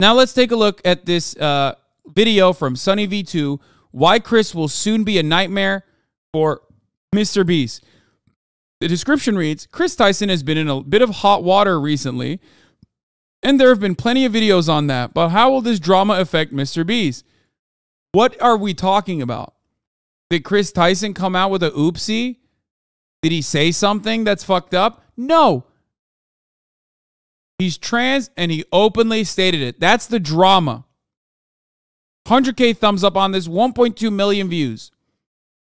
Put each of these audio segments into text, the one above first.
Now let's take a look at this video from Sunny V2, why Chris will soon be a nightmare for MrBeast. The description reads, Chris Tyson has been in a bit of hot water recently, and there have been plenty of videos on that, but how will this drama affect MrBeast? What are we talking about? Did Chris Tyson come out with a oopsie? Did he say something that's fucked up? No. He's trans and he openly stated it. That's the drama. 100K thumbs up on this, 1.2 million views.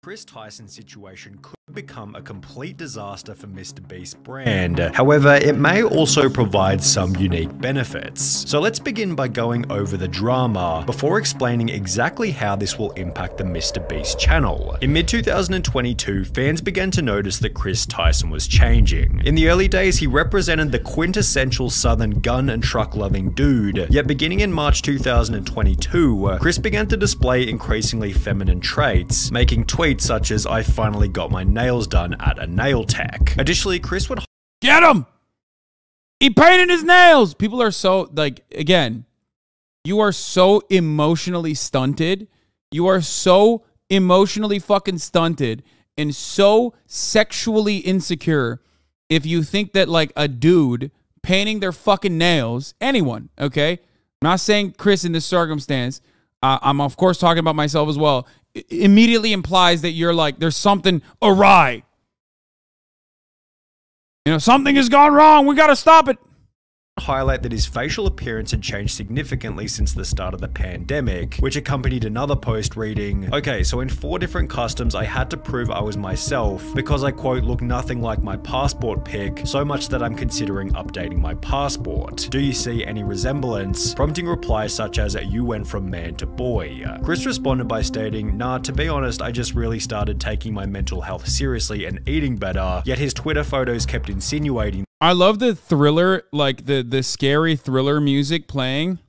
Chris Tyson's situation could become a complete disaster for MrBeast's brand. However, it may also provide some unique benefits. So let's begin by going over the drama before explaining exactly how this will impact the MrBeast channel. In mid-2022, fans began to notice that Chris Tyson was changing. In the early days, he represented the quintessential southern gun and truck loving dude. Yet beginning in March 2022, Chris began to display increasingly feminine traits, making tweets such as, "I finally got my nails done at a nail tech." Additionally, Chris would get him! He painted his nails! People are so, like, again, you are so emotionally stunted. You are so emotionally fucking stunted and so sexually insecure if you think that, like, a dude painting their fucking nails, anyone, okay? I'm not saying Chris in this circumstance. I'm, of course, talking about myself as well. It immediately implies that you're like, there's something awry. You know, something has gone wrong. We got to stop it. Highlight that his facial appearance had changed significantly since the start of the pandemic, which accompanied another post reading, "Okay, so in 4 different customs I had to prove I was myself because I, quote, look nothing like my passport pic, so much that I'm considering updating my passport. Do you see any resemblance?" Prompting replies such as, "You went from man to boy." Chris responded by stating, "Nah, to be honest, I just really started taking my mental health seriously and eating better," yet his Twitter photos kept insinuating. I love the thriller, like the scary thriller music playing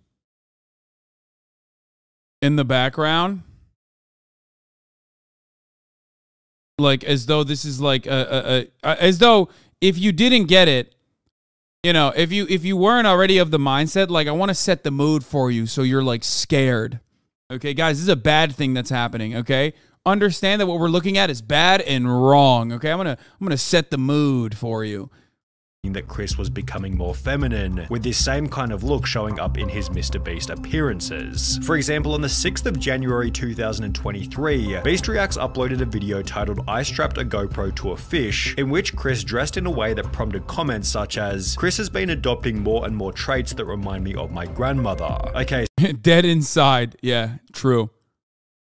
in the background. Like, as though this is like as though if you didn't get it, you know, if you weren't already of the mindset, like, I want to set the mood for you so you're like scared. Okay, guys, this is a bad thing that's happening, okay? Understand that what we're looking at is bad and wrong, okay? I'm going to set the mood for you. That Chris was becoming more feminine, with this same kind of look showing up in his MrBeast appearances. For example, on the 6th of January 2023, Beast Reacts uploaded a video titled "I strapped a GoPro to a fish," in which Chris dressed in a way that prompted comments such as, "Chris has been adopting more and more traits that remind me of my grandmother." Okay. Dead inside. Yeah, true.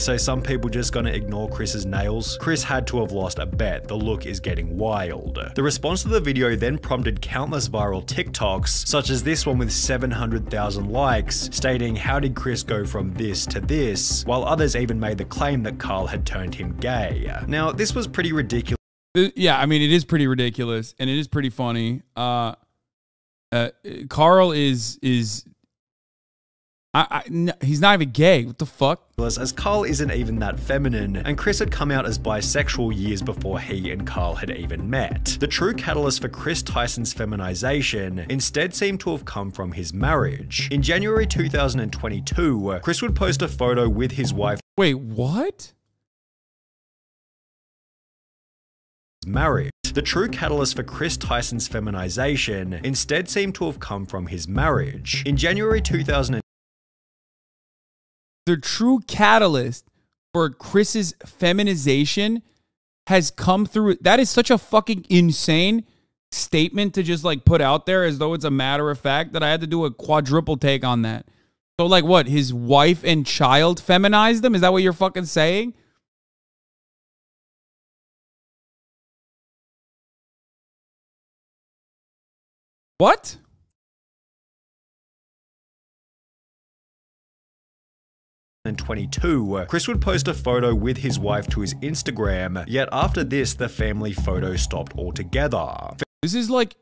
So some people just gonna ignore Chris's nails? Chris had to have lost a bet. The look is getting wild. The response to the video then prompted countless viral TikToks, such as this one with 700,000 likes, stating, "How did Chris go from this to this?" While others even made the claim that Carl had turned him gay. Now, this was pretty ridiculous. Yeah, I mean, it is pretty ridiculous, and it is pretty funny. Carl is... he's not even gay. What the fuck? As Carl isn't even that feminine, and Chris had come out as bisexual years before he and Carl had even met. The true catalyst for Chris Tyson's feminization instead seemed to have come from his marriage. In January 2022, Chris would post a photo with his wife. Wait, what? Marriage. The true catalyst for Chris Tyson's feminization instead seemed to have come from his marriage. In January 2000. The true catalyst for Chris's feminization has come through. That is such a fucking insane statement to just like put out there as though it's a matter of fact that I had to do a quadruple take on that. So like what? His wife and child feminized him? Is that what you're fucking saying? What? 2022, Chris would post a photo with his wife to his Instagram, yet after this, the family photo stopped altogether. This is like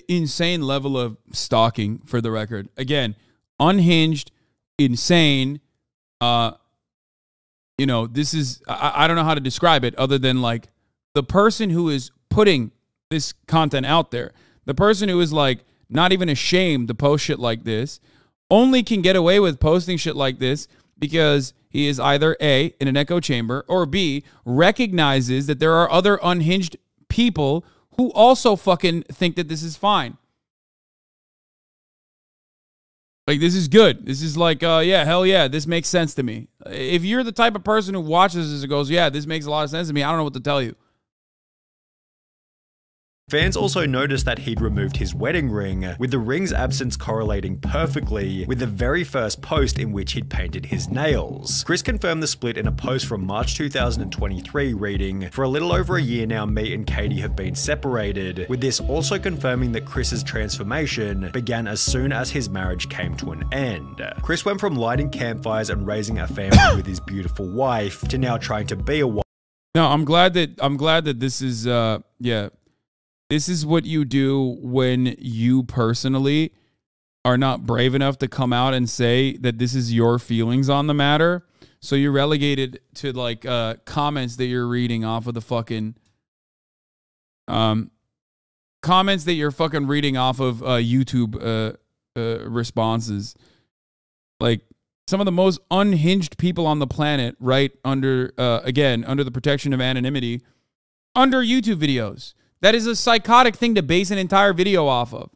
insane level of stalking, for the record. Again, unhinged, insane. You know, this is, I don't know how to describe it other than like the person who is putting this content out there, the person who is like not even ashamed to post shit like this, only can get away with posting shit like this because he is either A, in an echo chamber, or B, recognizes that there are other unhinged people who also fucking think that this is fine. Like, this is good. This is like, yeah, hell yeah, this makes sense to me. If you're the type of person who watches this and goes, yeah, this makes a lot of sense to me, I don't know what to tell you. Fans also noticed that he'd removed his wedding ring, with the ring's absence correlating perfectly with the very first post in which he'd painted his nails. Chris confirmed the split in a post from March 2023 reading, "For a little over a year now, me and Katie have been separated," with this also confirming that Chris's transformation began as soon as his marriage came to an end. Chris went from lighting campfires and raising a family with his beautiful wife to now trying to be a wife. No, I'm glad that this is yeah. This is what you do when you personally are not brave enough to come out and say that this is your feelings on the matter. So you're relegated to like comments that you're reading off of the fucking comments that you're fucking reading off of YouTube responses. Like some of the most unhinged people on the planet, right under again under the protection of anonymity, under YouTube videos. That is a psychotic thing to base an entire video off of.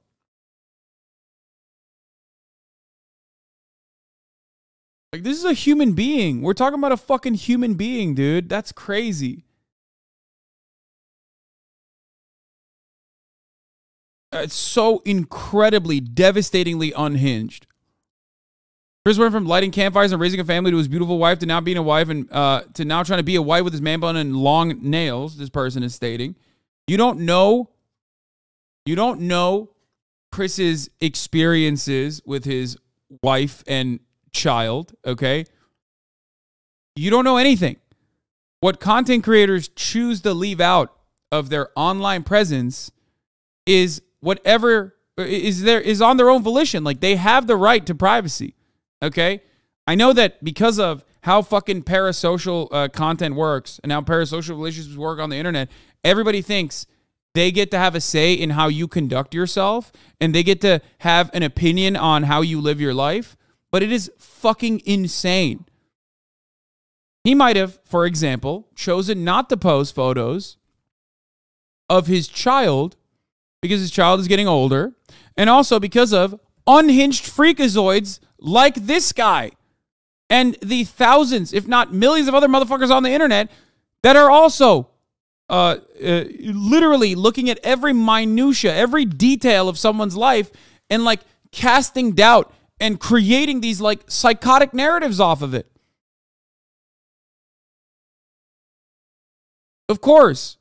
Like, this is a human being. We're talking about a fucking human being, dude. That's crazy. It's so incredibly, devastatingly unhinged. Chris went from lighting campfires and raising a family to his beautiful wife to now being a wife and to now trying to be a wife with his man bun and long nails, this person is stating. You don't know Chris's experiences with his wife and child, okay? You don't know anything. What content creators choose to leave out of their online presence is whatever is on their own volition. Like, they have the right to privacy, okay? I know that because of how fucking parasocial content works and how parasocial relationships work on the internet, everybody thinks they get to have a say in how you conduct yourself and they get to have an opinion on how you live your life. But it is fucking insane. He might have, for example, chosen not to post photos of his child because his child is getting older, and also because of unhinged freakazoids like this guy and the thousands, if not millions of other motherfuckers on the internet that are also literally looking at every minutia, every detail of someone's life and like casting doubt and creating these like psychotic narratives off of it. Of course.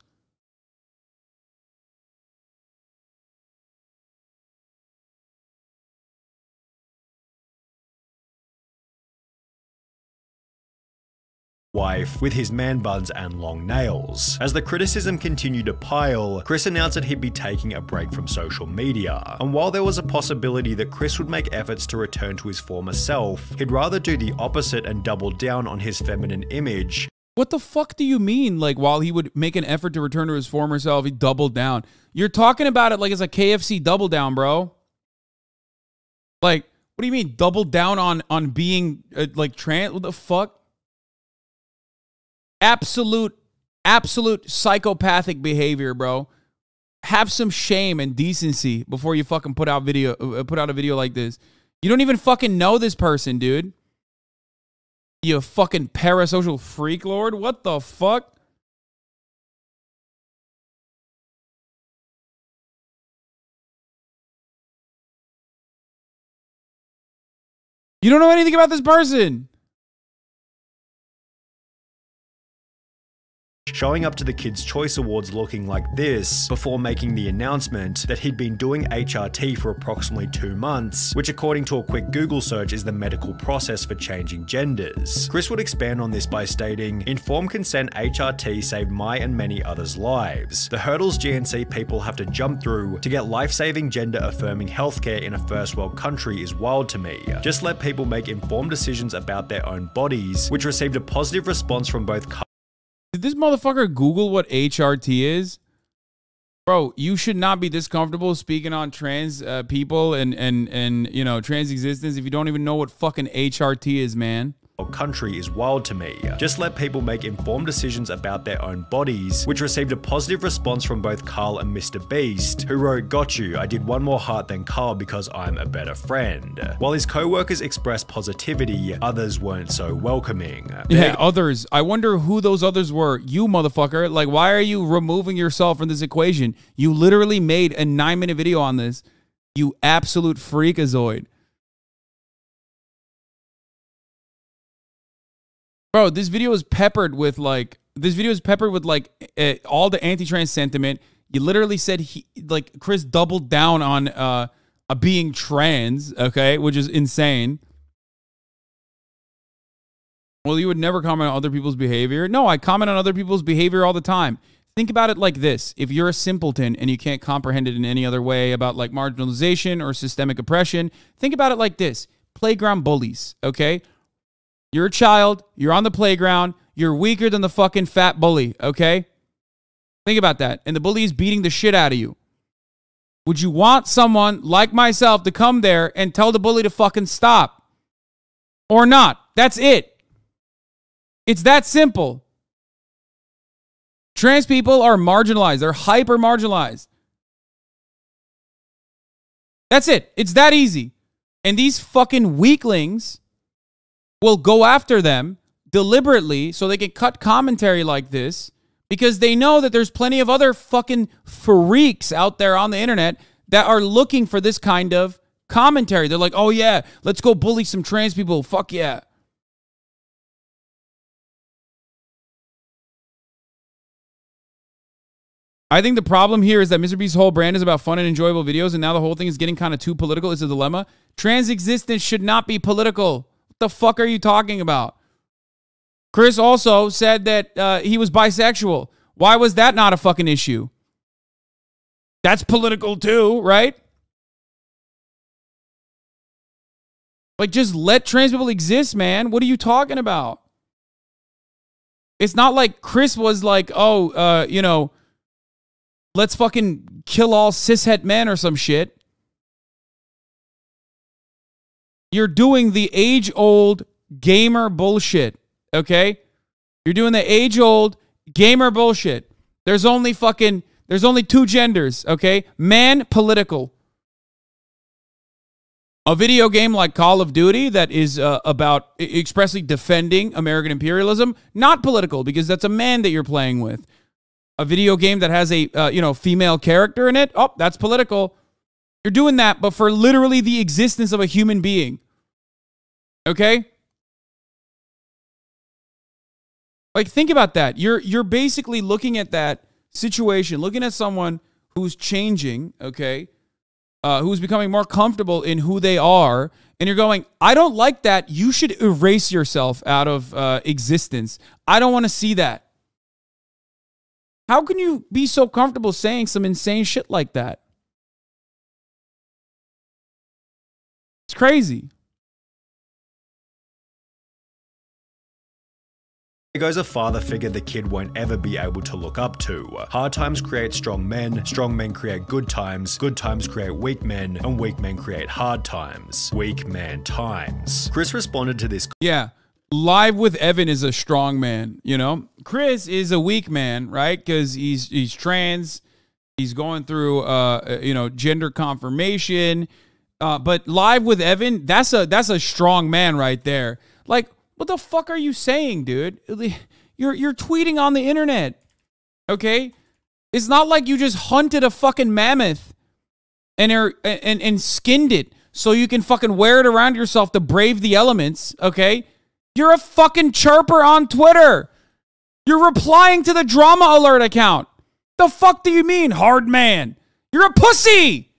Wife with his man buns and long nails. As the criticism continued to pile, Chris announced that he'd be taking a break from social media. And while there was a possibility that Chris would make efforts to return to his former self, he'd rather do the opposite and double down on his feminine image. What the fuck do you mean? Like, while he would make an effort to return to his former self, he doubled down. You're talking about it like it's a KFC double down, bro. Like, what do you mean double down on being like trans? What the fuck? Absolute psychopathic behavior, bro. Have some shame and decency before you fucking put out a video like this. You don't even fucking know this person, dude. You fucking parasocial freak lord. What the fuck? You don't know anything about this person. Showing up to the Kids' Choice Awards looking like this before making the announcement that he'd been doing HRT for approximately 2 months, which according to a quick Google search is the medical process for changing genders. Chris would expand on this by stating, "Informed consent HRT saved my and many others' lives. The hurdles GNC people have to jump through to get life-saving gender-affirming healthcare in a first world country is wild to me. Just let people make informed decisions about their own bodies," which received a positive response from both. Did this motherfucker Google what HRT is? Bro, you should not be this comfortable speaking on trans people and you know, trans existence if you don't even know what fucking HRT is, man. Country is wild to me. Just let people make informed decisions about their own bodies, which received a positive response from both Carl and MrBeast, who wrote, "Got you, I did one more heart than Carl because I'm a better friend." While his co-workers expressed positivity, others weren't so welcoming. Yeah, others. I wonder who those others were. You motherfucker. Like, why are you removing yourself from this equation? You literally made a 9-minute video on this. You absolute freakazoid. Bro, this video is peppered with like all the anti-trans sentiment. You literally said Chris doubled down on being trans, okay, which is insane. Well, you would never comment on other people's behavior. No, I comment on other people's behavior all the time. Think about it like this. If you're a simpleton and you can't comprehend it in any other way about like marginalization or systemic oppression, think about it like this. Playground bullies, okay? You're a child, you're on the playground, you're weaker than the fucking fat bully, okay? Think about that. And the bully is beating the shit out of you. Would you want someone like myself to come there and tell the bully to fucking stop? Or not? That's it. It's that simple. Trans people are marginalized. They're hyper marginalized. That's it. It's that easy. And these fucking weaklings will go after them deliberately so they can cut commentary like this because they know that there's plenty of other fucking freaks out there on the internet that are looking for this kind of commentary. They're like, oh yeah, let's go bully some trans people. Fuck yeah. I think the problem here is that MrBeast's whole brand is about fun and enjoyable videos, and now the whole thing is getting kind of too political. It's a dilemma. Trans existence should not be political. What the fuck are you talking about? Chris also said that he was bisexual. Why was that not a fucking issue? That's political too, right? Like, just let trans people exist, man. What are you talking about? It's not like Chris was like, oh, you know, let's fucking kill all cishet men or some shit. You're doing the age-old gamer bullshit, okay? You're doing the age-old gamer bullshit. There's only two genders, okay? Man, political. A video game like Call of Duty that is about expressly defending American imperialism, not political because that's a man that you're playing with. A video game that has a female character in it, oh, that's political. You're doing that, but for literally the existence of a human being. Okay? Like, think about that. You're basically looking at that situation, looking at someone who's changing, okay? Who's becoming more comfortable in who they are, and you're going, I don't like that. You should erase yourself out of existence. I don't want to see that. How can you be so comfortable saying some insane shit like that? It's crazy. There goes a father figure the kid won't ever be able to look up to. Hard times create strong men create good times create weak men, and weak men create hard times. Weak man times. Chris responded to this. Yeah, Live with Evan is a strong man, you know? Chris is a weak man, right? Because he's trans, he's going through, gender confirmation. But Live with Evan, that's a strong man right there. Like, what the fuck are you saying, dude? You're tweeting on the internet, okay? It's not like you just hunted a fucking mammoth and skinned it so you can fucking wear it around yourself to brave the elements, okay? You're a fucking chirper on Twitter. You're replying to the Drama Alert account. The fuck do you mean, hard man? You're a pussy!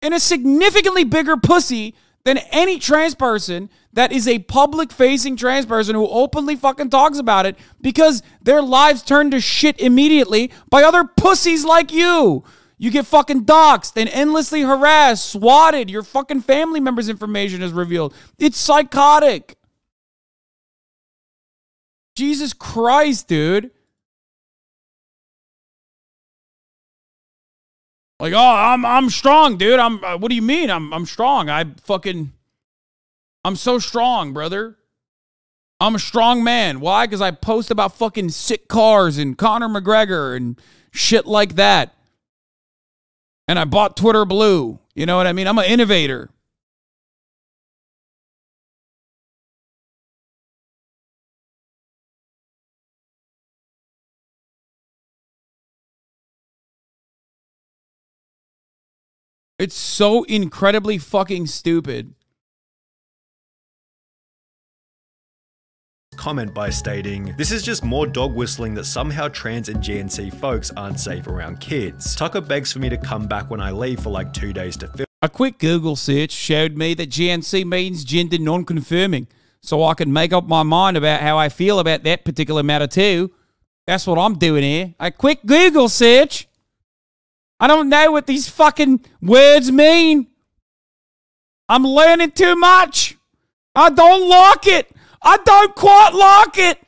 And a significantly bigger pussy than any trans person that is a public-facing trans person who openly fucking talks about it because their lives turn to shit immediately by other pussies like you. You get fucking doxxed and endlessly harassed, swatted. Your fucking family members' information is revealed. It's psychotic. Jesus Christ, dude. Like, oh, I'm strong, dude. What do you mean? I'm strong. I'm so strong, brother. I'm a strong man. Why? Because I post about fucking sick cars and Conor McGregor and shit like that. And I bought Twitter Blue. You know what I mean? I'm an innovator. It's so incredibly fucking stupid. Comment by stating, "This is just more dog whistling that somehow trans and GNC folks aren't safe around kids. Tucker begs for me to come back when I leave for like 2 days to film." A quick Google search showed me that GNC means gender non-confirming, so I can make up my mind about how I feel about that particular matter too. That's what I'm doing here. A quick Google search. I don't know what these fucking words mean. I'm learning too much. I don't like it. I don't quite like it.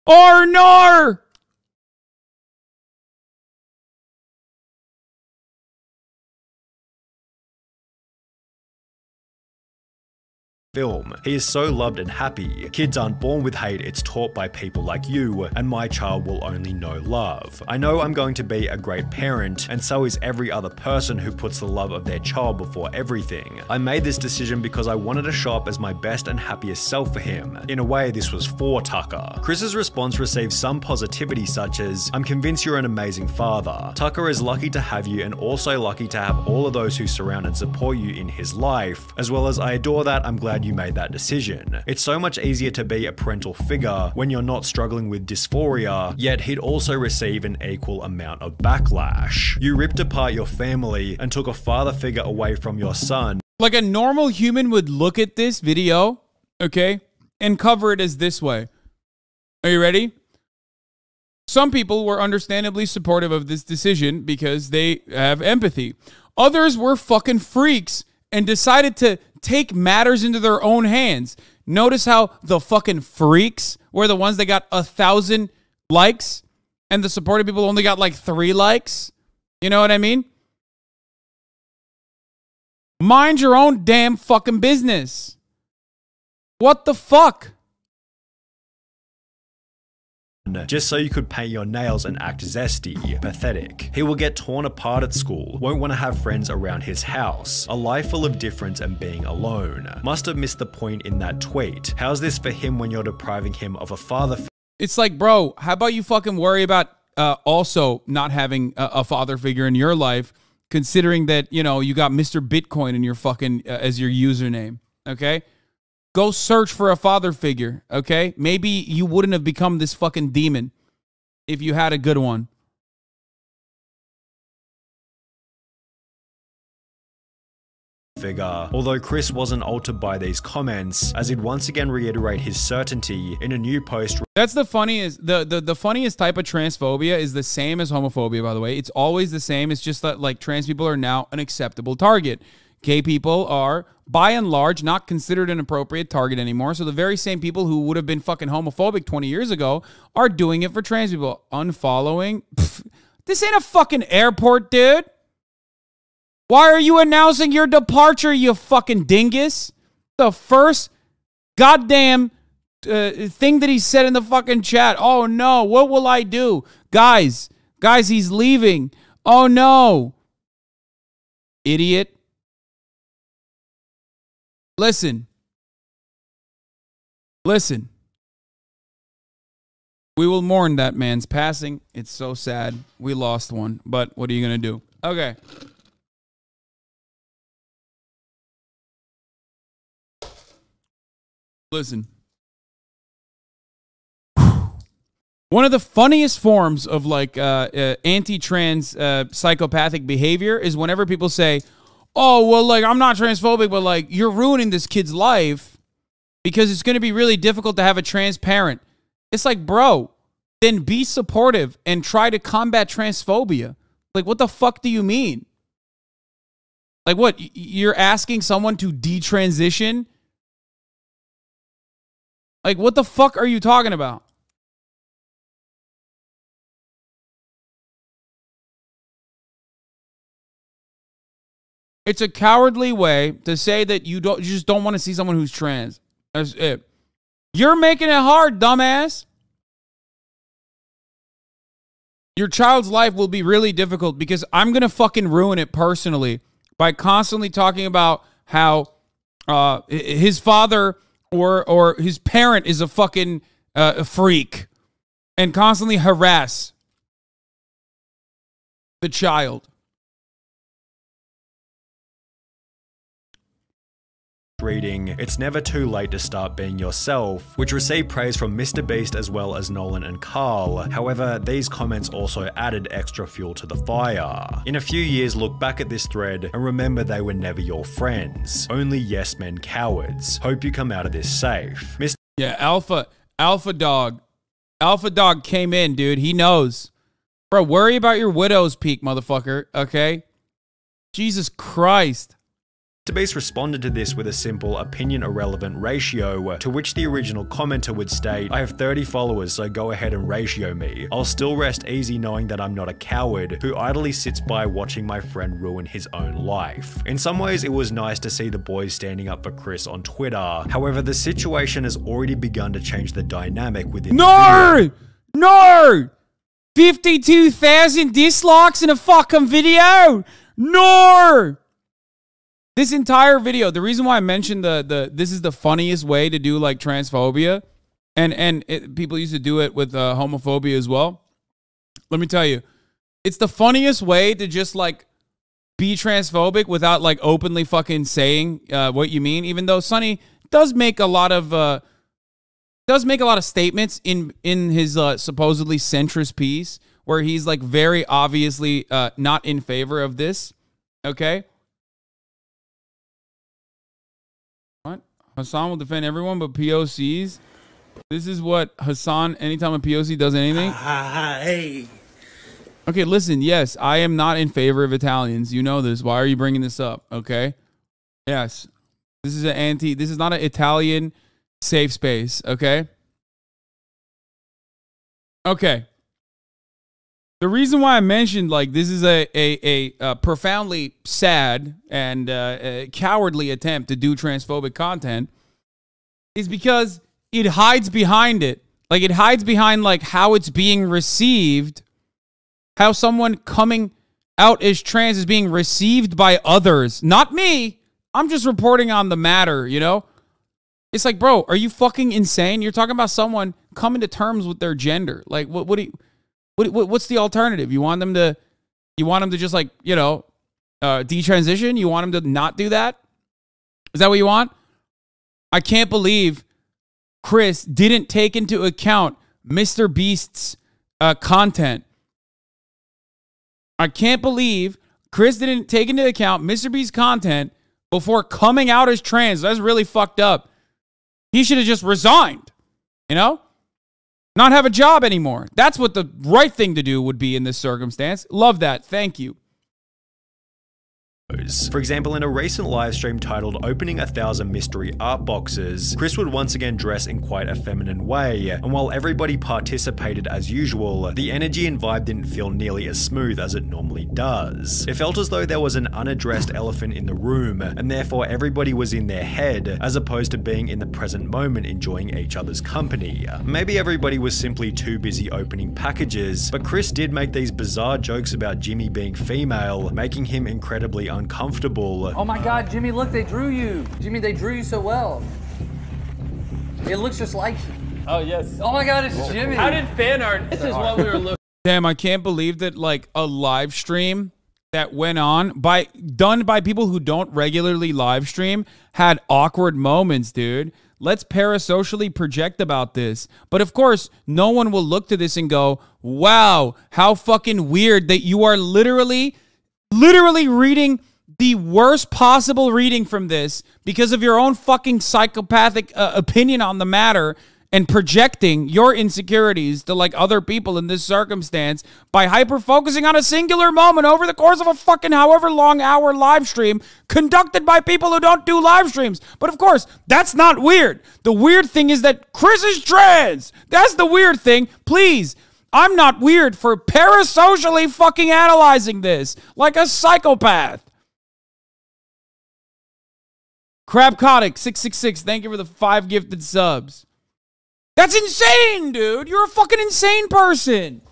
Or no. Film. He is so loved and happy. Kids aren't born with hate, it's taught by people like you, and my child will only know love. I know I'm going to be a great parent, and so is every other person who puts the love of their child before everything. I made this decision because I wanted to show up as my best and happiest self for him. In a way, this was for Tucker. Chris's response received some positivity such as, "I'm convinced you're an amazing father. Tucker is lucky to have you and also lucky to have all of those who surround and support you in his life, as well as I adore that. I'm glad you made that decision. It's so much easier to be a parental figure when you're not struggling with dysphoria, yet he'd also receive an equal amount of backlash. You ripped apart your family and took a father figure away from your son." Like a normal human would look at this video, okay, and cover it as this way. Are you ready? Some people were understandably supportive of this decision because they have empathy. Others were fucking freaks and decided to take matters into their own hands. Notice how the fucking freaks were the ones that got 1,000 likes and the supportive people only got like 3 likes. You know what I mean? Mind your own damn fucking business. What the fuck? Just so you could paint your nails and act zesty. Pathetic. He will get torn apart at school, won't want to have friends around his house, a life full of difference and being alone. Must have missed the point in that tweet. How's this for him when you're depriving him of a father figure? It's like, bro, how about you fucking worry about also not having a father figure in your life, considering that, you know, you got Mr. Bitcoin in your fucking, as your username, okay? Go search for a father figure, okay? Maybe you wouldn't have become this fucking demon if you had a good one. Figure. Although Chris wasn't altered by these comments, as he'd once again reiterate his certainty in a new post. That's the funniest, the funniest type of transphobia is the same as homophobia, by the way. It's always the same. It's just that, like, trans people are now an acceptable target. Gay people are, by and large, not considered an appropriate target anymore. So the very same people who would have been fucking homophobic 20 years ago are doing it for trans people. Unfollowing? Pfft, this ain't a fucking airport, dude. Why are you announcing your departure, you fucking dingus? The first goddamn thing that he said in the fucking chat. Oh no, what will I do? Guys, he's leaving. Oh no. Idiot. Listen. We will mourn that man's passing. It's so sad. We lost one, but what are you going to do? Okay. Listen. One of the funniest forms of like anti-trans psychopathic behavior is whenever people say, oh, well, like, I'm not transphobic, but, like, you're ruining this kid's life because it's going to be really difficult to have a trans parent. It's like, bro, then be supportive and try to combat transphobia. Like, what the fuck do you mean? Like, what? You're asking someone to detransition? Like, what the fuck are you talking about? It's a cowardly way to say that you just don't want to see someone who's trans. That's it. You're making it hard, dumbass. Your child's life will be really difficult because I'm going to fucking ruin it personally by constantly talking about how his father or his parent is a fucking a freak and constantly harass the child. Reading It's Never Too Late to Start Being Yourself, which received praise from MrBeast as well as Nolan and Carl. However, these comments also added extra fuel to the fire. In a few years, look back at this thread and remember they were never your friends. Only yes men cowards. Hope you come out of this safe. Yeah, Alpha Dog. Alpha Dog came in, dude. He knows. Bro, worry about your widow's peak, motherfucker, okay? Jesus Christ. MrBeast responded to this with a simple opinion irrelevant ratio, to which the original commenter would state, I have 30 followers, so go ahead and ratio me. I'll still rest easy knowing that I'm not a coward who idly sits by watching my friend ruin his own life. In some ways, it was nice to see the boys standing up for Chris on Twitter. However, the situation has already begun to change the dynamic within the video. No! 52,000 dislikes in a fucking video! No! This entire video, the reason why I mentioned this is the funniest way to do like transphobia, and people used to do it with homophobia as well. Let me tell you, it's the funniest way to just like be transphobic without like openly fucking saying what you mean. Even though Sonny does make a lot of statements in his supposedly centrist piece where he's like very obviously not in favor of this. Okay. Hasan will defend everyone but POCs. This is what Hasan, anytime a POC does anything. Hey. Okay, listen, yes, I am not in favor of Italians. You know this. Why are you bringing this up? Okay. Yes. This is not an Italian safe space. Okay. Okay. The reason why I mentioned like this is a profoundly sad and cowardly attempt to do transphobic content is because it hides behind it. Like it hides behind like how it's being received, how someone coming out as trans is being received by others. Not me. I'm just reporting on the matter, you know? It's like, bro, are you fucking insane? You're talking about someone coming to terms with their gender. Like what's the alternative? You want them to just like, you know, detransition? You want them to not do that? Is that what you want? I can't believe Chris didn't take into account MrBeast's content. I can't believe Chris didn't take into account MrBeast's content before coming out as trans. That's really fucked up. He should have just resigned, you know? Not have a job anymore. That's what the right thing to do would be in this circumstance. Love that. Thank you. For example, in a recent live stream titled Opening 1,000 Mystery Art Boxes, Chris would once again dress in quite a feminine way, and while everybody participated as usual, the energy and vibe didn't feel nearly as smooth as it normally does. It felt as though there was an unaddressed elephant in the room, and therefore everybody was in their head, as opposed to being in the present moment enjoying each other's company. Maybe everybody was simply too busy opening packages, but Chris did make these bizarre jokes about Jimmy being female, making him incredibly uncomfortable. Oh my god, Jimmy, look, they drew you. Jimmy, they drew you so well. It looks just like you. Oh, yes. Oh my god, it's Jimmy. How did fan art? This is what we were looking. Damn, I can't believe that like a live stream that went on done by people who don't regularly live stream had awkward moments, dude. Let's parasocially project about this. But of course, no one will look to this and go, wow, how fucking weird that you are literally reading the worst possible reading from this because of your own fucking psychopathic opinion on the matter and projecting your insecurities to like other people in this circumstance by hyper-focusing on a singular moment over the course of a fucking however long hour live stream conducted by people who don't do live streams. But of course, that's not weird. The weird thing is that Chris is trans. That's the weird thing. Please, I'm not weird for parasocially fucking analyzing this like a psychopath. Crabcotic 666, thank you for the 5 gifted subs. That's insane, dude. You're a fucking insane person.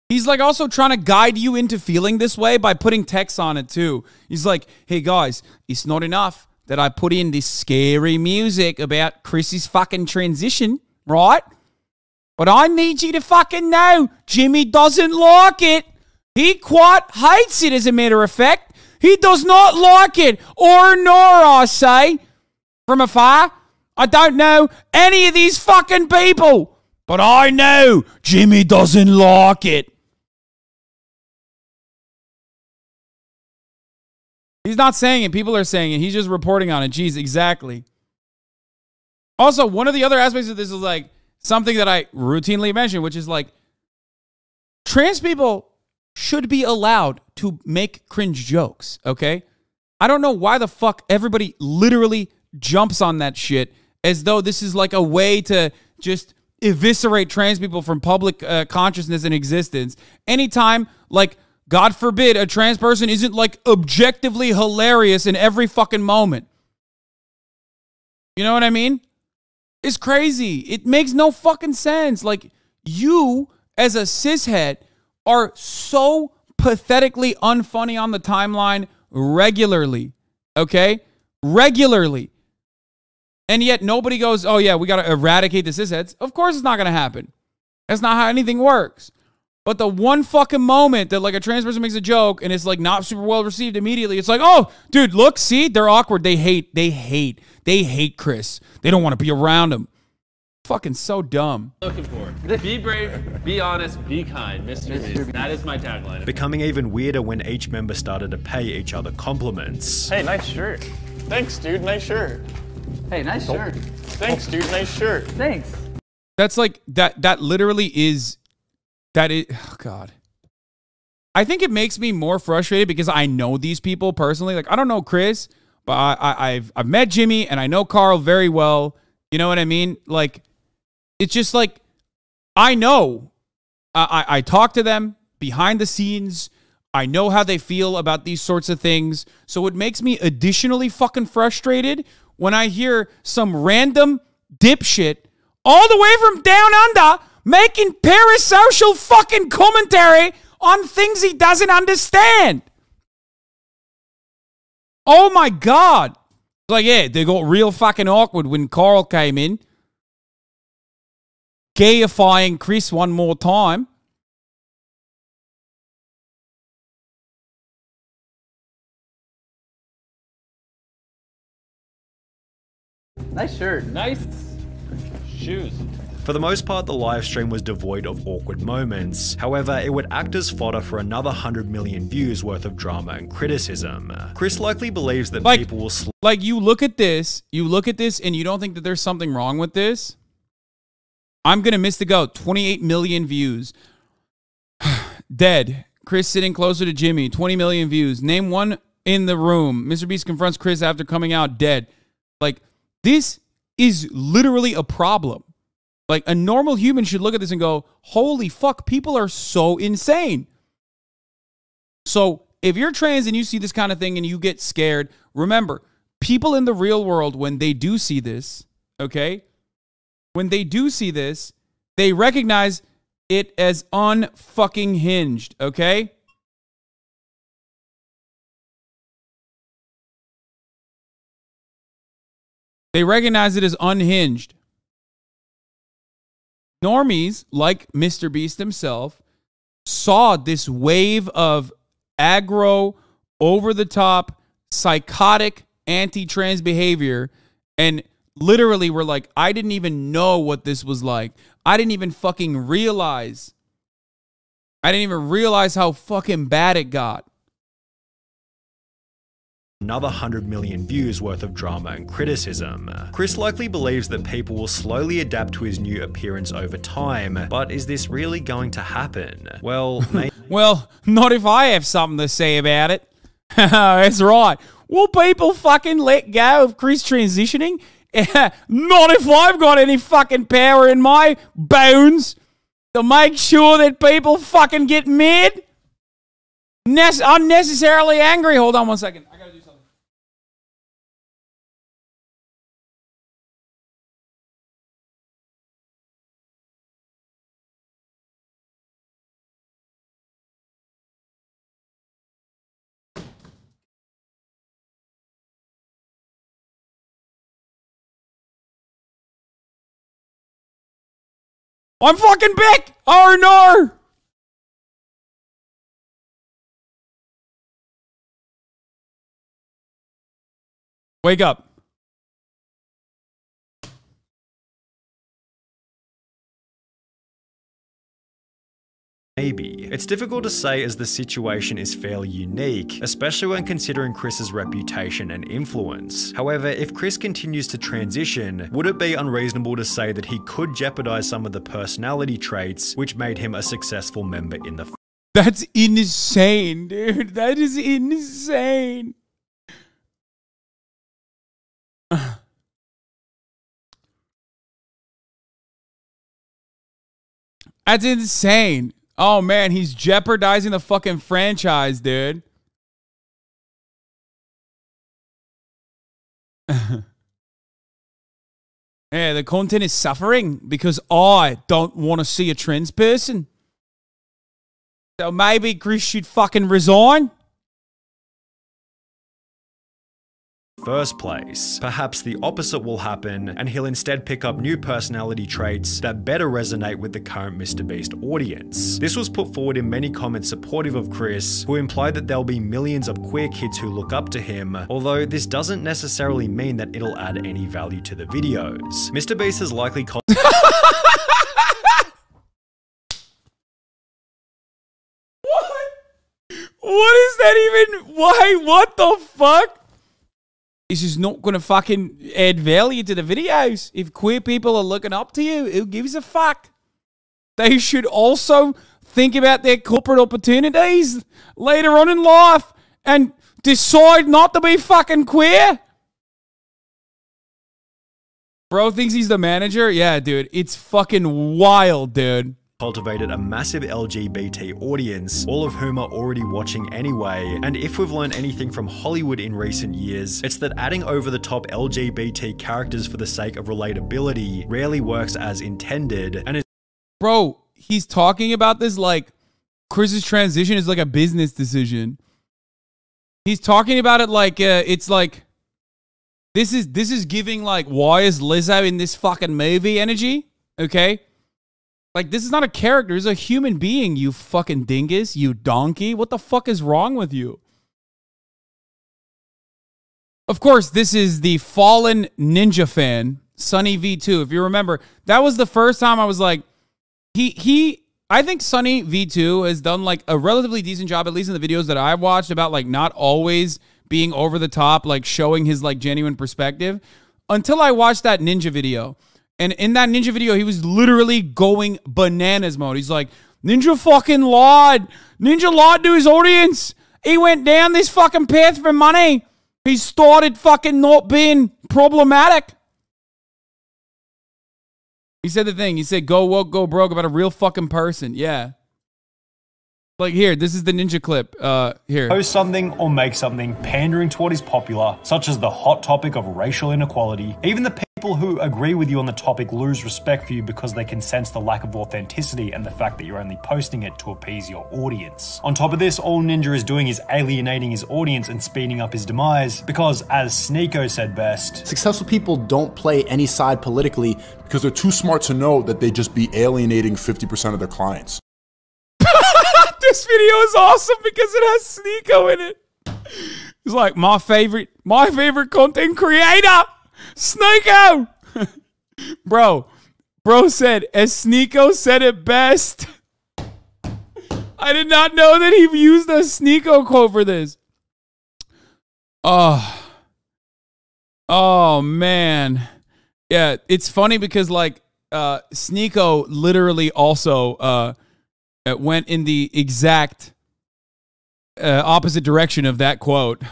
He's like also trying to guide you into feeling this way by putting text on it too. He's like, hey guys, it's not enough that I put in this scary music about Chris's fucking transition, right? But I need you to fucking know Jimmy doesn't like it. He quite hates it, as a matter of fact. He does not like it. Or nor, I say. From afar, I don't know any of these fucking people. But I know Jimmy doesn't like it. He's not saying it. People are saying it. He's just reporting on it. Jeez, exactly. Also, one of the other aspects of this is like something that I routinely mention, which is like trans people should be allowed to make cringe jokes, okay? I don't know why the fuck everybody literally jumps on that shit as though this is like a way to just eviscerate trans people from public consciousness and existence. Anytime, like, God forbid, a trans person isn't like objectively hilarious in every fucking moment. You know what I mean? It's crazy. It makes no fucking sense. Like, you as a cishet are so pathetically unfunny on the timeline regularly. Okay? Regularly. And yet nobody goes, oh yeah, we got to eradicate the cisheads. Of course it's not going to happen. That's not how anything works. But the one fucking moment that like a trans person makes a joke and it's like not super well received immediately, it's like, oh, dude, look, see, they're awkward. They hate Chris. They don't want to be around him. Fucking so dumb. Looking for. Be brave, be honest, be kind, MrBeast. That is my tagline. Becoming even weirder when each member started to pay each other compliments. Hey, nice shirt. Thanks, dude, nice shirt. Hey, nice shirt. Thanks, dude, nice shirt. Thanks. That's like, that literally is... That is, oh God. I think it makes me more frustrated because I know these people personally. Like, I don't know Chris, but I've met Jimmy and I know Carl very well. You know what I mean? Like, it's just like, I know. I talk to them behind the scenes. I know how they feel about these sorts of things. So it makes me additionally fucking frustrated when I hear some random dipshit all the way from down under making parasocial fucking commentary on things he doesn't understand. Oh my God. It's like, yeah, they got real fucking awkward when Carl came in, gayifying Chris one more time. Nice shirt. Nice shoes. For the most part, the live stream was devoid of awkward moments. However, it would act as fodder for another 100 million views worth of drama and criticism. Chris likely believes that people will like, you look at this and you don't think that there's something wrong with this. I'm going to miss the goat. 28 million views. Dead. Chris sitting closer to Jimmy. 20 million views. Name one in the room. MrBeast confronts Chris after coming out dead. Like, this is literally a problem. Like, a normal human should look at this and go, holy fuck, people are so insane. So if you're trans and you see this kind of thing and you get scared, remember, people in the real world, when they do see this, okay, when they do see this, they recognize it as unfucking hinged, okay? They recognize it as unhinged. Normies, like MrBeast himself, saw this wave of aggro, over-the-top, psychotic, anti-trans behavior and literally were like, I didn't even know what this was like. I didn't even fucking realize. I didn't even realize how fucking bad it got. Another 100 million views worth of drama and criticism. Chris likely believes that people will slowly adapt to his new appearance over time, but is this really going to happen? Well, maybe. Well, not if I have something to say about it. That's right. Will people fucking let go of Chris transitioning? Not if I've got any fucking power in my bones. to make sure that people fucking get mad, unnecessarily angry. Hold on 1 second. I gotta do something. I'm fucking back! Oh no! Wake up. Maybe. It's difficult to say as the situation is fairly unique, especially when considering Chris's reputation and influence. However, if Chris continues to transition, would it be unreasonable to say that he could jeopardize some of the personality traits which made him a successful member in the That's insane, dude. That is insane. That's insane. Oh man, he's jeopardizing the fucking franchise, dude. Yeah, the content is suffering because I don't want to see a trans person. So maybe Chris should fucking resign. first place. Perhaps the opposite will happen, and he'll instead pick up new personality traits that better resonate with the current MrBeast audience. This was put forward in many comments supportive of Chris, who implied that there'll be millions of queer kids who look up to him, although this doesn't necessarily mean that it'll add any value to the videos. MrBeast has likely What is that even? Why? What the fuck? This is not going to fucking add value to the videos. If queer people are looking up to you, who gives a fuck? They should also think about their corporate opportunities later on in life and decide not to be fucking queer. Bro thinks he's the manager? Yeah, dude. It's fucking wild, dude. Cultivated a massive LGBT audience, all of whom are already watching anyway, and if we've learned anything from Hollywood in recent years, it's that adding over-the-top LGBT characters for the sake of relatability rarely works as intended, and is— Bro, he's talking about this like Chris's transition is like a business decision. He's talking about it like it's like this is giving like, why is Lizzo in this fucking movie energy? Okay? Like, this is not a character. It's a human being, you fucking dingus, you donkey. What the fuck is wrong with you? Of course, this is the fallen ninja fan, Sunny V2. If you remember, that was the first time I was like, I think Sunny V2 has done like a relatively decent job, at least in the videos that I've watched, about like not always being over the top, like showing his like genuine perspective, until I watched that ninja video. And in that ninja video, he was literally going bananas mode. He's like, Ninja fucking lied. Ninja lied to his audience. He went down this fucking path for money. He started fucking not being problematic. He said the thing. He said, go woke, go broke about a real fucking person. Yeah. Like here, this is the ninja clip. Here. Post something or make something pandering to what is popular, such as the hot topic of racial inequality. Even the people who agree with you on the topic lose respect for you because they can sense the lack of authenticity and the fact that you're only posting it to appease your audience. On top of this, all Ninja is doing is alienating his audience and speeding up his demise because, as Sneeko said best, successful people don't play any side politically because they're too smart to know that they just be alienating 50% of their clients. This video is awesome because it has Sneeko in it. He's like, my favorite content creator, Sneeko. Bro said, as Sneeko said it best. I did not know that he used a Sneeko quote for this. Oh man. Yeah, it's funny because like Sneeko literally also it went in the exact opposite direction of that quote.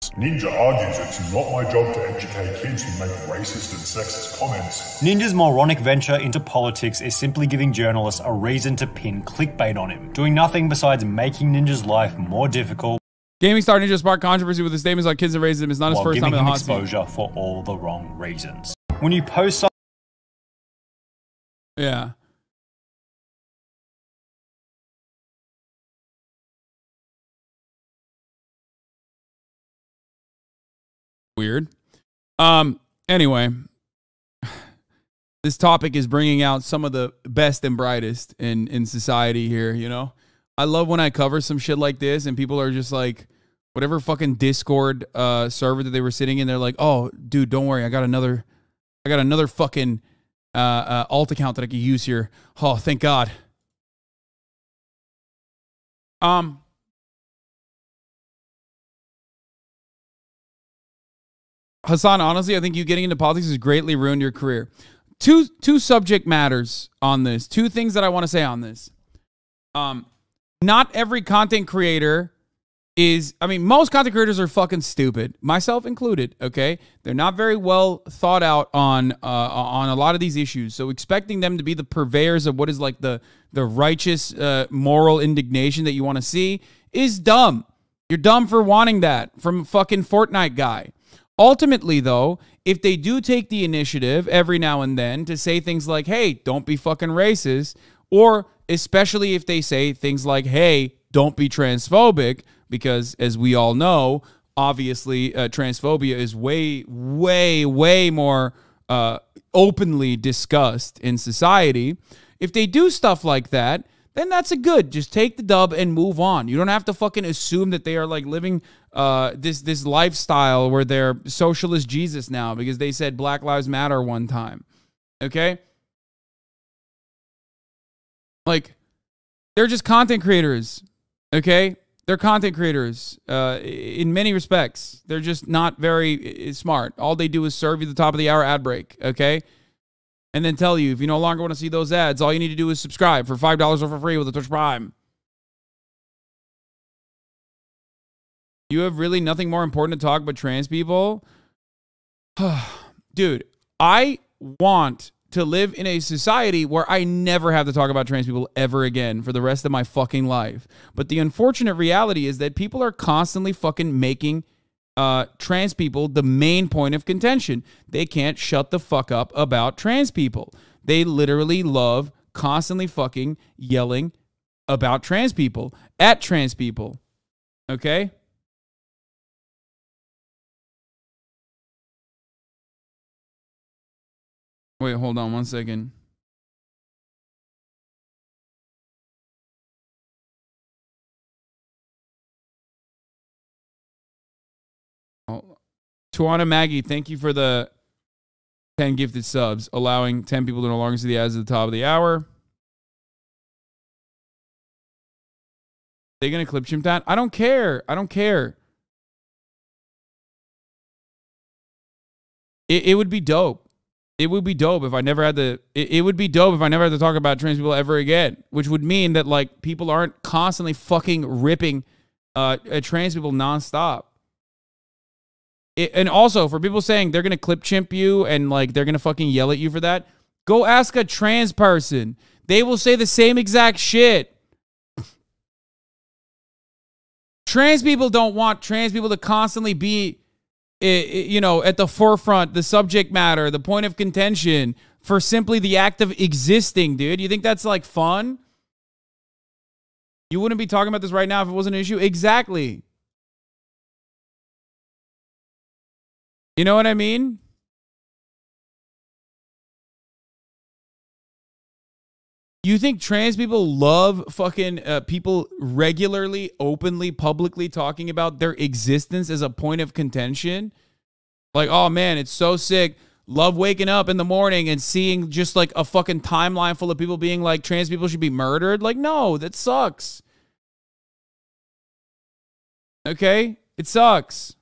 Ninja argues it's not my job to educate kids who make racist and sexist comments. Ninja's moronic venture into politics is simply giving journalists a reason to pin clickbait on him, doing nothing besides making Ninja's life more difficult. Gaming star Ninja sparked controversy with his statements on kids and racism. It's not his first time in the hot seat. Exposure for all the wrong reasons. When you post something, yeah. Weird. Anyway, this topic is bringing out some of the best and brightest in society here, you know? I love when I cover some shit like this and people are just like, whatever fucking Discord server that they were sitting in, they're like, oh, dude, don't worry. I got another fucking alt account that I could use here. Oh, thank God. Hasan, honestly, I think you getting into politics has greatly ruined your career. Two subject matters on this. Two things that I want to say on this. Not every content creator is, I mean, most content creators are fucking stupid, myself included, okay? They're not very well thought out on a lot of these issues. So expecting them to be the purveyors of what is like the righteous moral indignation that you want to see is dumb. You're dumb for wanting that from fucking Fortnite guy. Ultimately, though, if they do take the initiative every now and then to say things like, hey, don't be fucking racist, or especially if they say things like, hey, don't be transphobic, because as we all know, obviously transphobia is way, way, way more openly discussed in society. If they do stuff like that, then that's a good. Just take the dub and move on. You don't have to fucking assume that they are like living this lifestyle where they're socialist Jesus now because they said Black Lives Matter one time. Okay? Like, they're just content creators. Okay? They're content creators in many respects. They're just not very smart. All they do is serve you the top of the hour ad break. Okay? And then tell you, if you no longer want to see those ads, all you need to do is subscribe for $5 or for free with a Twitch Prime. You have really nothing more important to talk about trans people? Dude, I want to live in a society where I never have to talk about trans people ever again for the rest of my fucking life. But the unfortunate reality is that people are constantly fucking making trans people the main point of contention. They can't shut the fuck up about trans people. They literally love constantly fucking yelling about trans people, at trans people. Okay? Wait, hold on one second. Oh. Tuana Maggie, thank you for the 10 gifted subs, allowing 10 people to no longer see the ads at the top of the hour. They gonna clip chimp that? I don't care. I don't care. It would be dope. It would be dope if I never had to. It would be dope if I never had to talk about trans people ever again, which would mean that like people aren't constantly fucking ripping trans people nonstop. And also for people saying they're gonna clip chimp you and like they're gonna fucking yell at you for that, go ask a trans person. They will say the same exact shit. Trans people don't want trans people to constantly be, you know, at the forefront, the subject matter, the point of contention for simply the act of existing, dude. You think that's like fun? You wouldn't be talking about this right now if it wasn't an issue? Exactly. You know what I mean? You think trans people love fucking people regularly, openly, publicly talking about their existence as a point of contention? Like, oh man, it's so sick. Love waking up in the morning and seeing just like a fucking timeline full of people being like, trans people should be murdered. Like, no, that sucks. Okay? It sucks.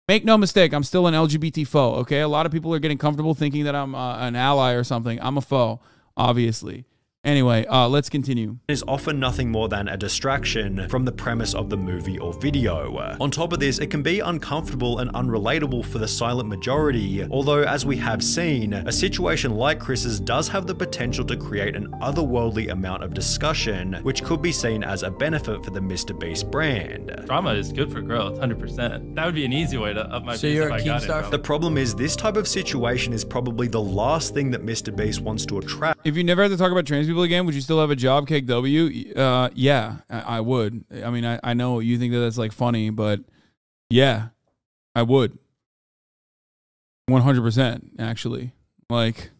Make no mistake, I'm still an LGBT foe, okay? A lot of people are getting comfortable thinking that I'm an ally or something. I'm a foe, obviously. Anyway, let's continue. Is often nothing more than a distraction from the premise of the movie or video. On top of this, it can be uncomfortable and unrelatable for the silent majority, although as we have seen, a situation like Chris's does have the potential to create an otherworldly amount of discussion, which could be seen as a benefit for the MrBeast brand. Drama is good for growth, 100%. That would be an easy way to up my So views you're if a I got it. Keemstar? The problem is, this type of situation is probably the last thing that MrBeast wants to attract. If you never had to talk about trans people again, would you still have a job, KW? Yeah, I would. I mean, I know you think that that's like funny, but yeah, I would. 100%, actually. Like,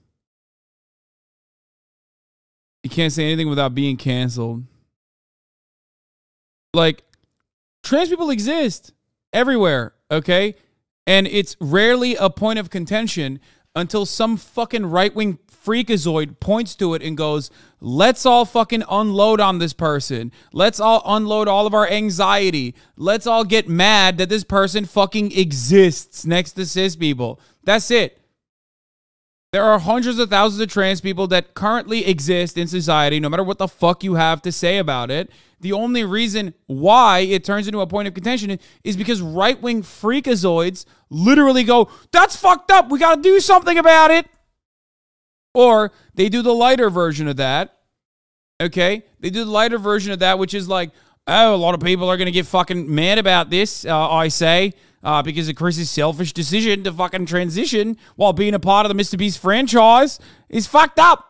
you can't say anything without being canceled. Like, trans people exist everywhere, okay? And it's rarely a point of contention until some fucking right-wing freakazoid points to it and goes, let's all fucking unload on this person. Let's all unload all of our anxiety. Let's all get mad that this person fucking exists next to cis people. That's it. There are hundreds of thousands of trans people that currently exist in society, no matter what the fuck you have to say about it. The only reason why it turns into a point of contention is because right-wing freakazoids literally go, that's fucked up. We got to do something about it. Or they do the lighter version of that. Okay? They do the lighter version of that, which is like, oh, a lot of people are going to get fucking mad about this, I say, because of Chris's selfish decision to fucking transition while being a part of the MrBeast franchise is fucked up.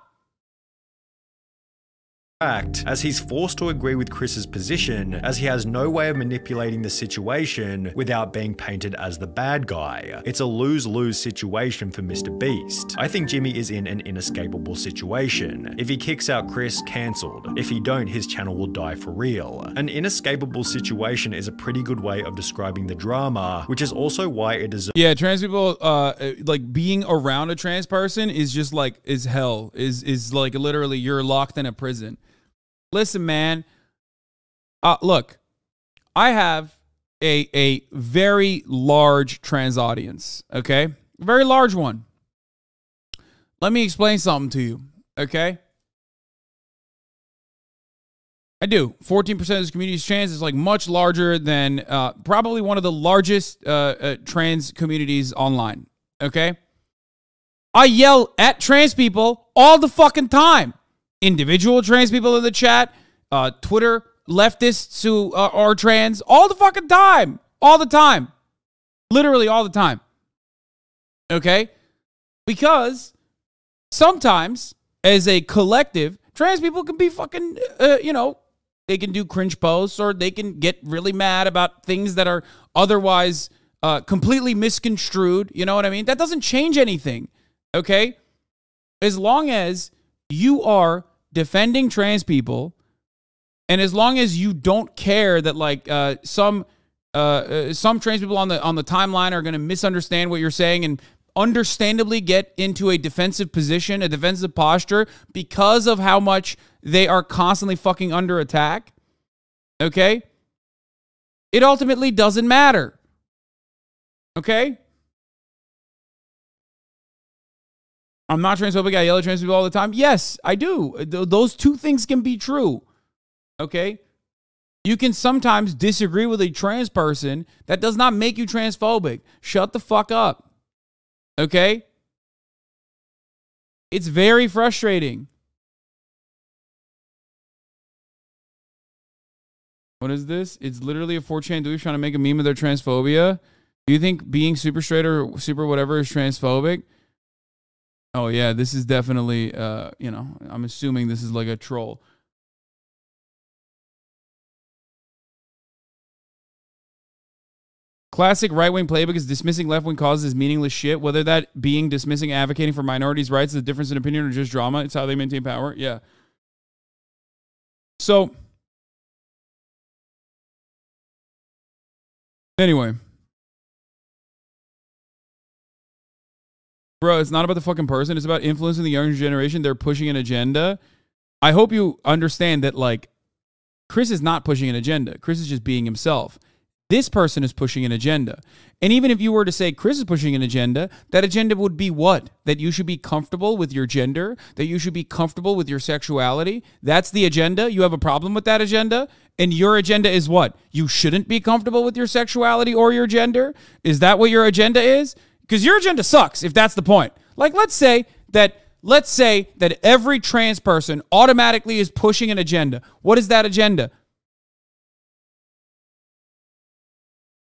As he's forced to agree with Chris's position, as he has no way of manipulating the situation without being painted as the bad guy. It's a lose-lose situation for MrBeast. I think Jimmy is in an inescapable situation. If he kicks out Chris, cancelled. If he don't, his channel will die for real. An inescapable situation is a pretty good way of describing the drama, which is also why it deserves— Yeah, trans people, like being around a trans person is just like, is hell. Is like literally you're locked in a prison. Listen, man, look, I have a very large trans audience, okay? Very large one. Let me explain something to you, okay? I do. 14% of this community is trans. It's like much larger than probably one of the largest trans communities online, okay? I yell at trans people all the fucking time. Individual trans people in the chat, Twitter leftists who are trans, all the fucking time. All the time. Literally all the time. Okay? Because sometimes, as a collective, trans people can be fucking, you know, they can do cringe posts or they can get really mad about things that are otherwise completely misconstrued. You know what I mean? That doesn't change anything. Okay? As long as you are defending trans people, and as long as you don't care that like some trans people on the timeline are going to misunderstand what you're saying and understandably get into a defensive position, a defensive posture because of how much they are constantly fucking under attack, okay? It ultimately doesn't matter. Okay? I'm not transphobic. I yell at trans people all the time. Yes, I do. Those two things can be true. Okay? You can sometimes disagree with a trans person. That does not make you transphobic. Shut the fuck up. Okay? It's very frustrating. What is this? It's literally a 4chan dude trying to make a meme of their transphobia. Do you think being super straight or super whatever is transphobic? Oh, yeah, this is definitely, you know, I'm assuming this is like a troll. Classic right-wing playbook is dismissing left-wing causes as meaningless shit, whether that being dismissing advocating for minorities' rights, the difference in opinion, or just drama. It's how they maintain power. Yeah. So, anyway. Bro, it's not about the fucking person. It's about influencing the younger generation. They're pushing an agenda. I hope you understand that, like, Chris is not pushing an agenda. Chris is just being himself. This person is pushing an agenda. And even if you were to say Chris is pushing an agenda, that agenda would be what? That you should be comfortable with your gender, that you should be comfortable with your sexuality. That's the agenda. You have a problem with that agenda? And your agenda is what? You shouldn't be comfortable with your sexuality or your gender? Is that what your agenda is? Because your agenda sucks if that's the point. Like, let's say that every trans person automatically is pushing an agenda. What is that agenda?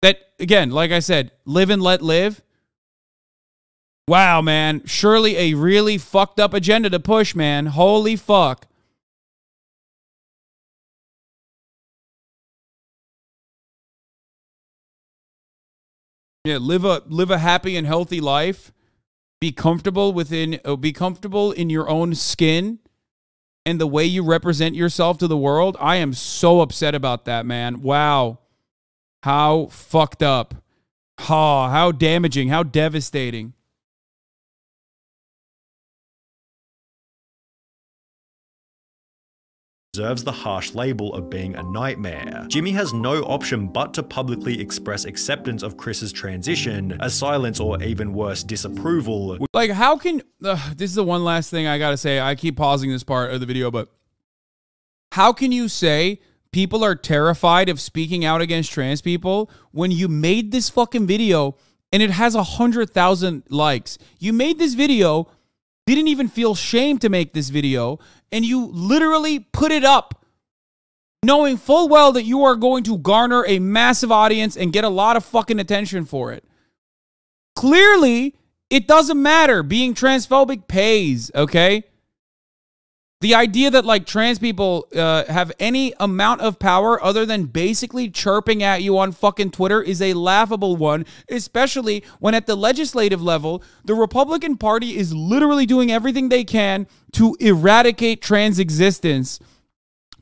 That, again, like I said, live and let live. Wow, man. Surely a really fucked up agenda to push, man. Holy fuck. Yeah, live a happy and healthy life. Be comfortable in your own skin and the way you represent yourself to the world. I am so upset about that, man. Wow. How fucked up. Oh, how damaging, how devastating. Deserves the harsh label of being a nightmare. Jimmy has no option but to publicly express acceptance of Chris's transition, as silence or even worse, disapproval. Like, how can... this is the one last thing I gotta say. I keep pausing this part of the video, but... How can you say people are terrified of speaking out against trans people when you made this fucking video and it has 100,000 likes? You made this video, didn't even feel shame to make this video, and you literally put it up knowing full well that you are going to garner a massive audience and get a lot of fucking attention for it. Clearly, it doesn't matter. Being transphobic pays, okay? The idea that, like, trans people have any amount of power other than basically chirping at you on fucking Twitter is a laughable one, especially when at the legislative level, the Republican Party is literally doing everything they can to eradicate trans existence,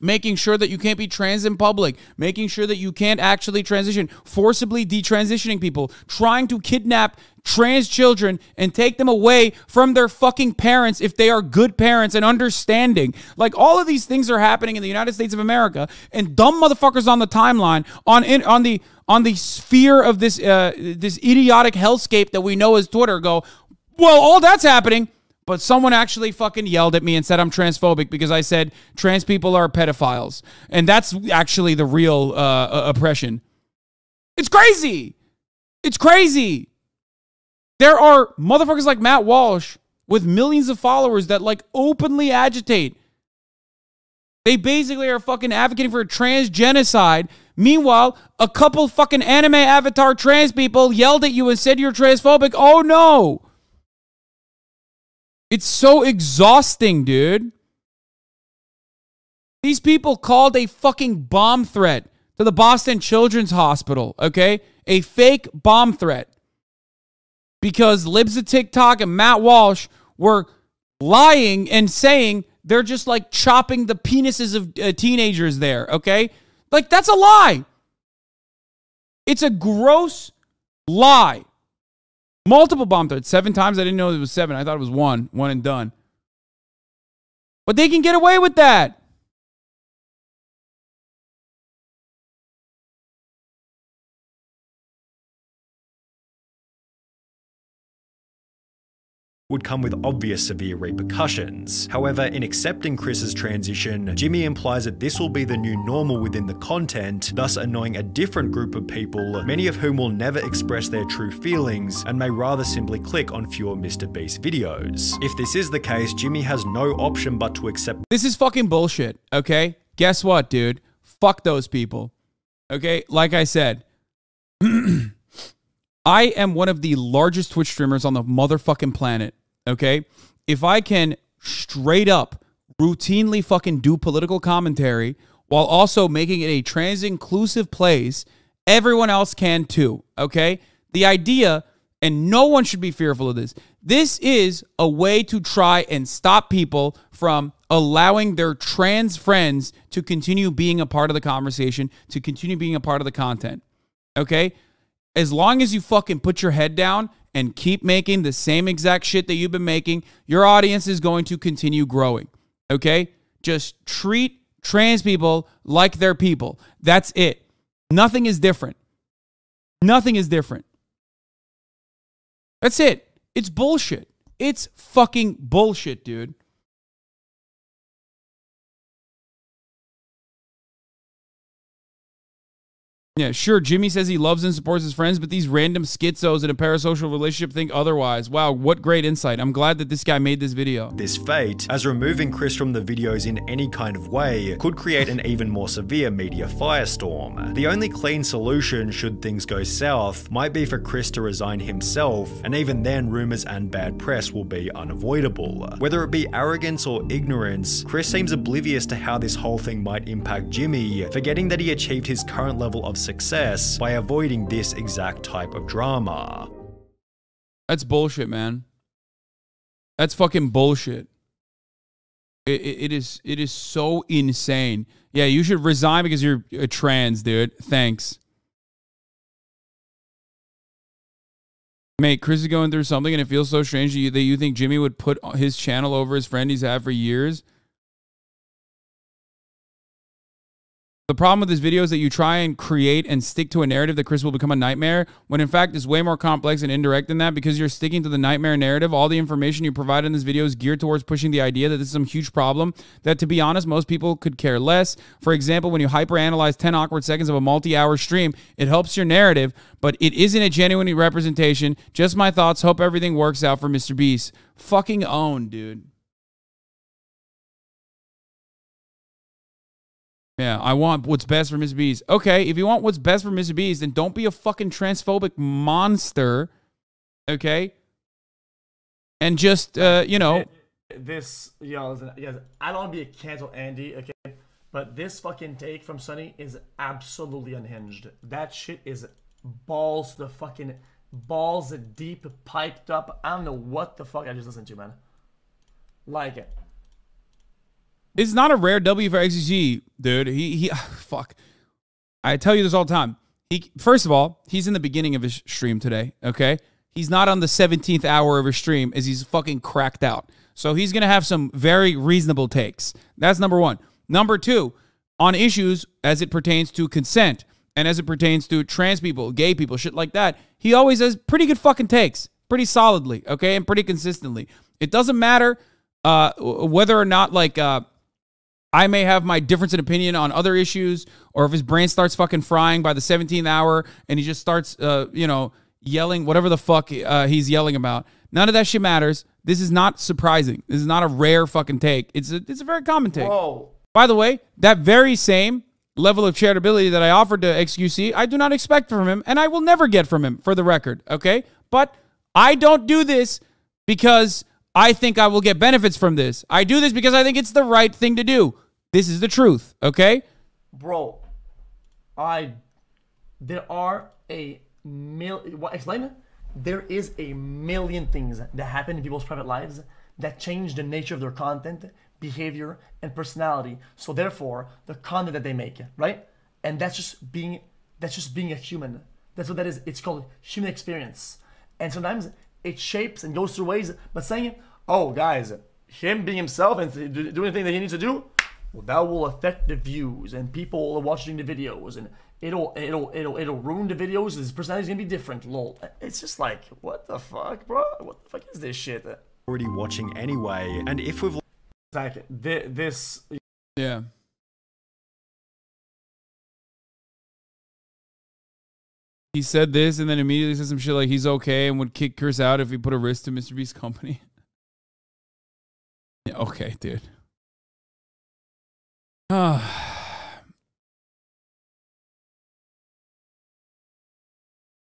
making sure that you can't be trans in public, making sure that you can't actually transition, forcibly detransitioning people, trying to kidnap trans children and take them away from their fucking parents if they are good parents and understanding. Like, all of these things are happening in the United States of America, and dumb motherfuckers on the timeline, on the sphere of this this idiotic hellscape that we know as Twitter, go, well, all that's happening, but someone actually fucking yelled at me and said I'm transphobic because I said trans people are pedophiles. And that's actually the real oppression. It's crazy. It's crazy. There are motherfuckers like Matt Walsh with millions of followers that, like, openly agitate. They basically are fucking advocating for a trans genocide. Meanwhile, a couple fucking anime avatar trans people yelled at you and said you're transphobic. Oh no. It's so exhausting, dude. These people called a fucking bomb threat to the Boston Children's Hospital, okay? A fake bomb threat. Because Libs of TikTok and Matt Walsh were lying and saying they're just, like, chopping the penises of teenagers there, okay? Like, that's a lie. It's a gross lie. Multiple bomb threats. 7 times. I didn't know it was 7. I thought it was 1. 1 and done. But they can get away with that. Would come with obvious severe repercussions. However, in accepting Chris's transition, Jimmy implies that this will be the new normal within the content, thus annoying a different group of people, many of whom will never express their true feelings and may rather simply click on fewer MrBeast videos. If this is the case, Jimmy has no option but to accept— This is fucking bullshit, okay? Guess what, dude? Fuck those people. Okay? Like I said, I am one of the largest Twitch streamers on the motherfucking planet, okay? If I can straight up routinely fucking do political commentary while also making it a trans-inclusive place, everyone else can too, okay? The idea, and no one should be fearful of this is a way to try and stop people from allowing their trans friends to continue being a part of the conversation, to continue being a part of the content, okay? As long as you fucking put your head down and keep making the same exact shit that you've been making, your audience is going to continue growing, okay? Just treat trans people like they're people. That's it. Nothing is different. Nothing is different. That's it. It's bullshit. It's fucking bullshit, dude. Yeah, sure, Jimmy says he loves and supports his friends, but these random schizos in a parasocial relationship think otherwise. Wow, what great insight. I'm glad that this guy made this video. This fate, as removing Chris from the videos in any kind of way could create an even more severe media firestorm. The only clean solution, should things go south, might be for Chris to resign himself, and even then rumors and bad press will be unavoidable. Whether it be arrogance or ignorance, Chris seems oblivious to how this whole thing might impact Jimmy, forgetting that he achieved his current level of success by avoiding this exact type of drama. That's bullshit, man. That's fucking bullshit. It is so insane. Yeah, you should resign because you're a trans, dude. Thanks. Mate, Chris is going through something and it feels so strange to you that you think Jimmy would put his channel over his friend he's had for years. The problem with this video is that you try and create and stick to a narrative that Chris will become a nightmare, when in fact it's way more complex and indirect than that, because you're sticking to the nightmare narrative. All the information you provide in this video is geared towards pushing the idea that this is some huge problem that, to be honest, most people could care less. For example, when you hyperanalyze 10 awkward seconds of a multi-hour stream, it helps your narrative, but it isn't a genuine representation. Just my thoughts. Hope everything works out for MrBeast. Fucking own, dude. Yeah, I want what's best for MrBeast. Okay, if you want what's best for MrBeast, then don't be a fucking transphobic monster, okay? And just, you know. This, listen, I don't want to be a cancel Andy, okay? But this fucking take from Sonny is absolutely unhinged. That shit is balls deep, piped up. I don't know what the fuck I just listened to, man. Like it. It's not a rare W for XGC, dude. Fuck. I tell you this all the time. First of all, he's in the beginning of his stream today, okay? He's not on the 17th hour of his stream as he's fucking cracked out. So he's going to have some very reasonable takes. That's number one. Number two, on issues as it pertains to consent and as it pertains to trans people, gay people, shit like that, he always has pretty good fucking takes, pretty solidly, okay, and pretty consistently. It doesn't matter whether or not, like, I may have my difference in opinion on other issues, or if his brain starts fucking frying by the 17th hour and he just starts, you know, yelling whatever the fuck he's yelling about. None of that shit matters. This is not surprising. This is not a rare fucking take. It's a very common take. Whoa. By the way, that very same level of charitability that I offered to XQC, I do not expect from him, and I will never get from him, for the record, okay? But I don't do this because I think I will get benefits from this. I do this because I think it's the right thing to do. This is the truth, okay? Bro, there are a million, explain it? There is a million things that happen in people's private lives that change the nature of their content, behavior, and personality. So therefore, the content that they make, right? And that's just being a human. That's what that is. It's called human experience. And sometimes it shapes and goes through ways, but saying, oh guys, him being himself and doing the thing that he needs to do, well, that will affect the views and people are watching the videos, and it'll ruin the videos. His personality's gonna be different. Lol. It's just like, what the fuck, bro? What the fuck is this shit? Already watching anyway, and if we've Exactly. This. Yeah. He said this and then immediately said some shit like he's okay and would kick Chris out if he put a risk to MrBeast's company. Yeah, okay, dude.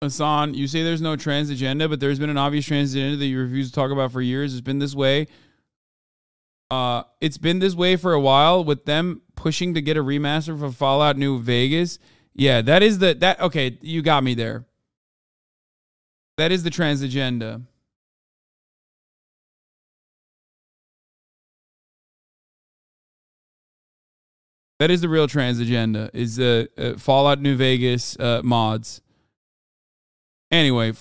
Hasan, you say there's no trans agenda, but there's been an obvious trans agenda that you refuse to talk about for years. It's been this way. It's been this way for a while with them pushing to get a remaster for Fallout New Vegas. Yeah, that is okay, you got me there. That is the trans agenda. That is the real trans agenda, is Fallout New Vegas mods. Anyway,